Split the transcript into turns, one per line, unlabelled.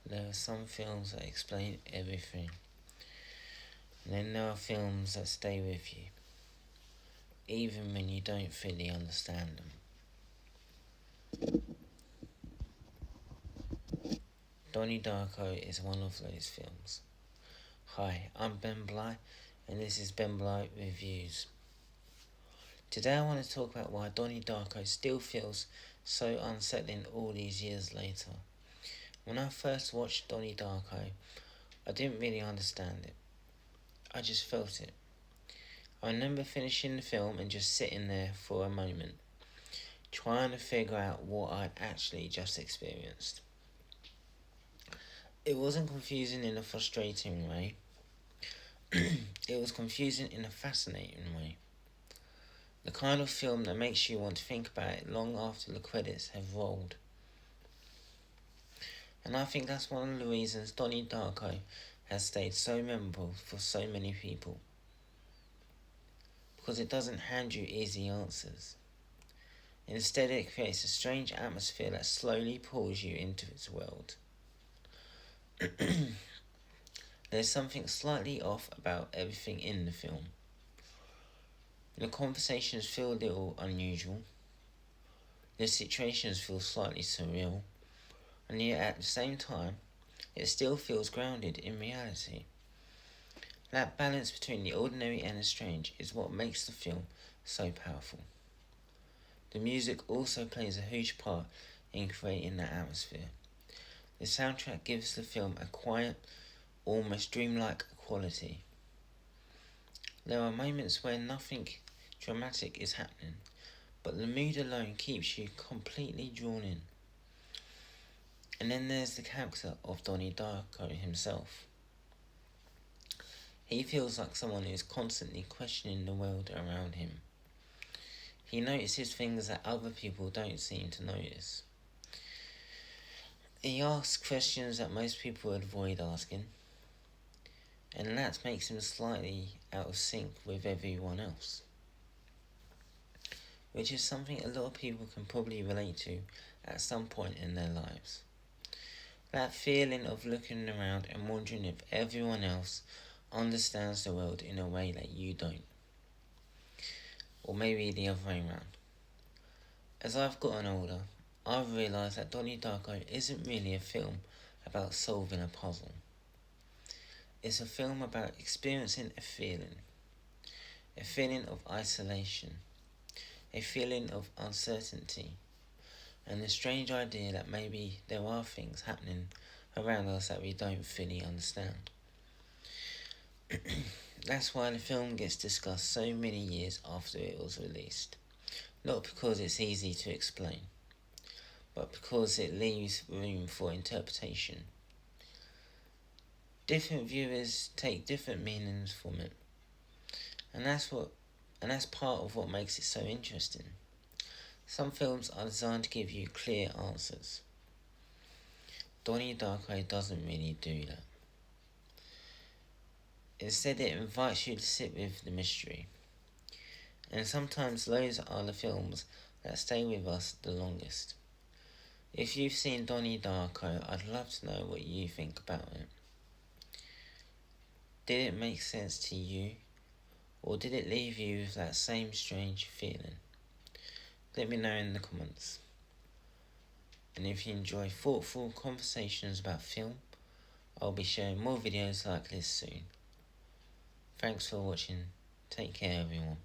There are some films that explain everything, and then there are films that stay with you, even when you don't fully understand them. Donnie Darko is one of those films. Hi, I'm Ben Bly, and this is Ben Bly Reviews. Today I want to talk about why Donnie Darko still feels so unsettling all these years later. When I first watched Donnie Darko, I didn't really understand it. I just felt it. I remember finishing the film and just sitting there for a moment, trying to figure out what I'd actually just experienced. It wasn't confusing in a frustrating way. It was confusing in a fascinating way. The kind of film that makes you want to think about it long after the credits have rolled. And I think that's one of the reasons Donnie Darko has stayed so memorable for so many people. Because it doesn't hand you easy answers. Instead, it creates a strange atmosphere that slowly pulls you into its world. There's something slightly off about everything in the film. The conversations feel a little unusual. The situations feel slightly surreal. And yet at the same time, it still feels grounded in reality. That balance between the ordinary and the strange is what makes the film so powerful. The music also plays a huge part in creating that atmosphere. The soundtrack gives the film a quiet, almost dreamlike quality. There are moments where nothing dramatic is happening, but the mood alone keeps you completely drawn in. And then there's the character of Donnie Darko himself. He feels like someone who is constantly questioning the world around him. He notices things that other people don't seem to notice. He asks questions that most people avoid asking, and that makes him slightly out of sync with everyone else, which is something a lot of people can probably relate to at some point in their lives. That feeling of looking around and wondering if everyone else understands the world in a way that you don't. Or maybe the other way around. As I've gotten older, I've realised that Donnie Darko isn't really a film about solving a puzzle. It's a film about experiencing a feeling of isolation, a feeling of uncertainty, and the strange idea that maybe there are things happening around us that we don't fully understand. That's why the film gets discussed so many years after it was released. Not because it's easy to explain, but because it leaves room for interpretation. Different viewers take different meanings from it, and that's part of what makes it so interesting. Some films are designed to give you clear answers. Donnie Darko doesn't really do that. Instead, it invites you to sit with the mystery. And sometimes those are the films that stay with us the longest. If you've seen Donnie Darko, I'd love to know what you think about it. Did it make sense to you? Or did it leave you with that same strange feeling? Let me know in the comments. And if you enjoy thoughtful conversations about film, I'll be sharing more videos like this soon. Thanks for watching. Take care everyone.